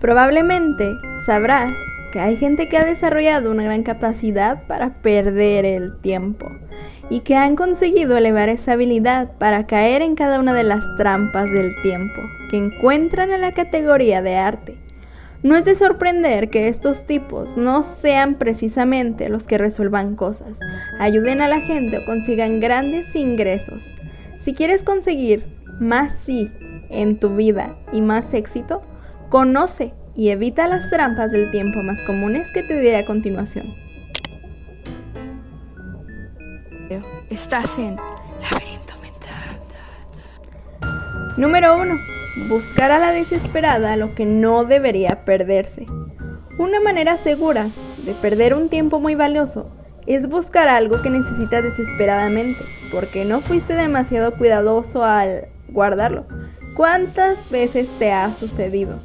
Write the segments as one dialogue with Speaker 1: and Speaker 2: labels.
Speaker 1: Probablemente sabrás que hay gente que ha desarrollado una gran capacidad para perder el tiempo y que han conseguido elevar esa habilidad para caer en cada una de las trampas del tiempo que encuentran en la categoría de arte. No es de sorprender que estos tipos no sean precisamente los que resuelvan cosas, ayuden a la gente o consigan grandes ingresos. Si quieres conseguir más sí en tu vida y más éxito, conoce y evita las trampas del tiempo más comunes que te diré a continuación.
Speaker 2: Estás en Laberinto Mental.
Speaker 1: Número 1. Buscar a la desesperada lo que no debería perderse. Una manera segura de perder un tiempo muy valioso es buscar algo que necesitas desesperadamente, porque no fuiste demasiado cuidadoso al guardarlo. ¿Cuántas veces te ha sucedido?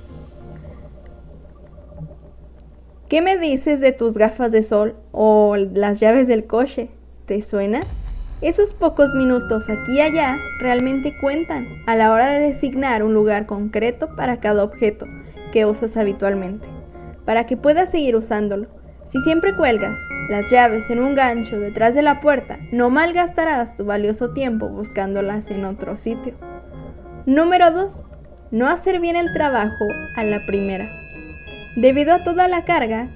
Speaker 1: ¿Qué me dices de tus gafas de sol o las llaves del coche? ¿Te suena? Esos pocos minutos aquí y allá realmente cuentan a la hora de designar un lugar concreto para cada objeto que usas habitualmente, para que puedas seguir usándolo. Si siempre cuelgas las llaves en un gancho detrás de la puerta, no malgastarás tu valioso tiempo buscándolas en otro sitio. Número 2. No hacer bien el trabajo a la primera. Debido a toda la carga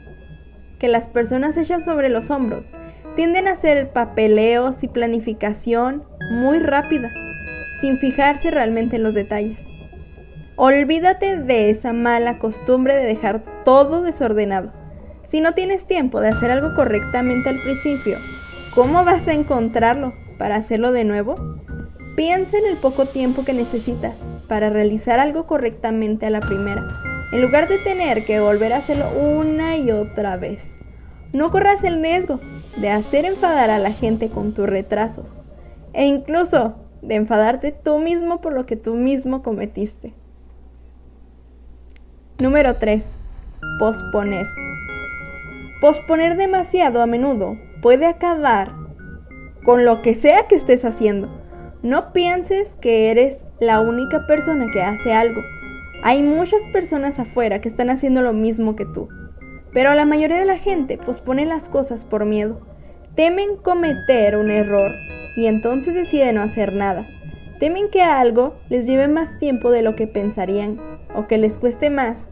Speaker 1: que las personas echan sobre los hombros, tienden a hacer papeleos y planificación muy rápida, sin fijarse realmente en los detalles. Olvídate de esa mala costumbre de dejar todo desordenado. Si no tienes tiempo de hacer algo correctamente al principio, ¿cómo vas a encontrarlo para hacerlo de nuevo? Piensa en el poco tiempo que necesitas para realizar algo correctamente a la primera, en lugar de tener que volver a hacerlo una y otra vez. No corras el riesgo de hacer enfadar a la gente con tus retrasos, e incluso de enfadarte tú mismo por lo que tú mismo cometiste. Número 3. Posponer. Posponer demasiado a menudo puede acabar con lo que sea que estés haciendo. No pienses que eres la única persona que hace algo. Hay muchas personas afuera que están haciendo lo mismo que tú. Pero la mayoría de la gente pospone las cosas por miedo. Temen cometer un error y entonces deciden no hacer nada. Temen que algo les lleve más tiempo de lo que pensarían o que les cueste más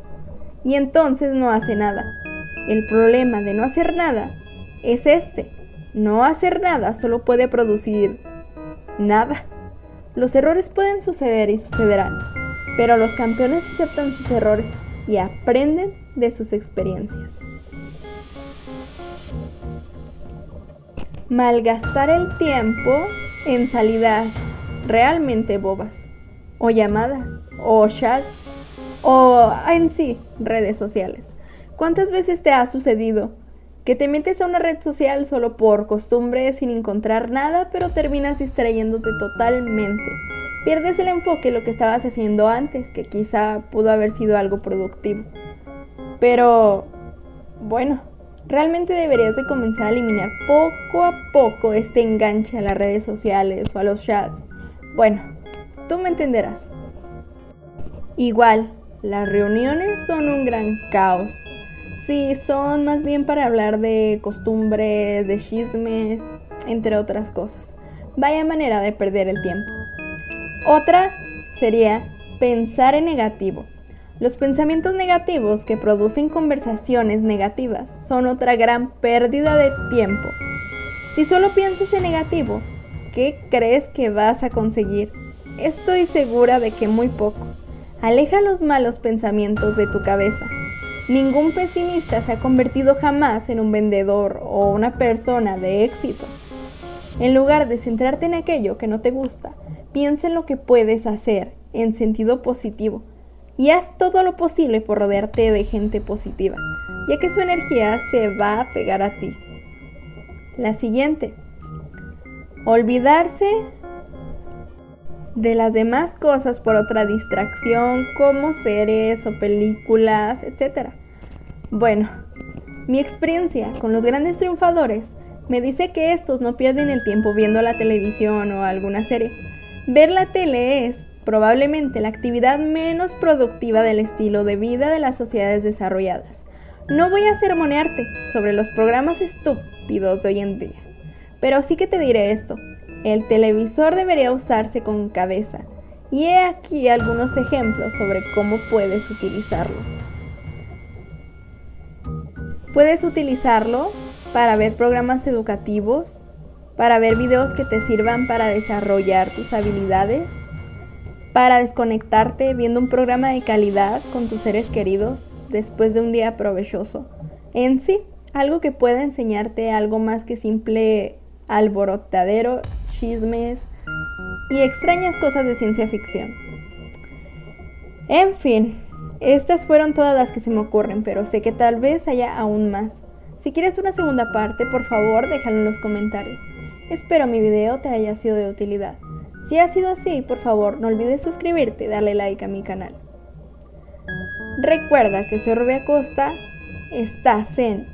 Speaker 1: y entonces no hace nada. El problema de no hacer nada es este. No hacer nada solo puede producir nada. Los errores pueden suceder y sucederán, pero los campeones aceptan sus errores y aprenden de sus experiencias. Malgastar el tiempo en salidas realmente bobas, o llamadas, o chats, o en sí, redes sociales. ¿Cuántas veces te ha sucedido que te metes a una red social solo por costumbre sin encontrar nada, pero terminas distrayéndote totalmente? Pierdes el enfoque en lo que estabas haciendo antes, que quizá pudo haber sido algo productivo. Pero, bueno, realmente deberías de comenzar a eliminar poco a poco este enganche a las redes sociales o a los chats. Bueno, tú me entenderás. Igual, las reuniones son un gran caos. Sí, son más bien para hablar de costumbres, de chismes, entre otras cosas. Vaya manera de perder el tiempo. Otra sería pensar en negativo. Los pensamientos negativos que producen conversaciones negativas son otra gran pérdida de tiempo. Si solo piensas en negativo, ¿qué crees que vas a conseguir? Estoy segura de que muy poco. Aleja los malos pensamientos de tu cabeza. Ningún pesimista se ha convertido jamás en un vendedor o una persona de éxito. En lugar de centrarte en aquello que no te gusta, piensa en lo que puedes hacer en sentido positivo y haz todo lo posible por rodearte de gente positiva, ya que su energía se va a pegar a ti. La siguiente, olvidarse de las demás cosas por otra distracción como series o películas, etc. Bueno, mi experiencia con los grandes triunfadores me dice que estos no pierden el tiempo viendo la televisión o alguna serie. Ver la tele es probablemente la actividad menos productiva del estilo de vida de las sociedades desarrolladas. No voy a sermonearte sobre los programas estúpidos de hoy en día, pero sí que te diré esto: el televisor debería usarse con cabeza, y he aquí algunos ejemplos sobre cómo puedes utilizarlo. Puedes utilizarlo para ver programas educativos, para ver videos que te sirvan para desarrollar tus habilidades, para desconectarte viendo un programa de calidad con tus seres queridos después de un día provechoso. En sí, algo que pueda enseñarte algo más que simple alborotadero, chismes y extrañas cosas de ciencia ficción. En fin, estas fueron todas las que se me ocurren, pero sé que tal vez haya aún más. Si quieres una segunda parte, por favor déjalo en los comentarios. Espero mi video te haya sido de utilidad. Si ha sido así, por favor no olvides suscribirte y darle like a mi canal. Recuerda que soy Rubia Costa, estás en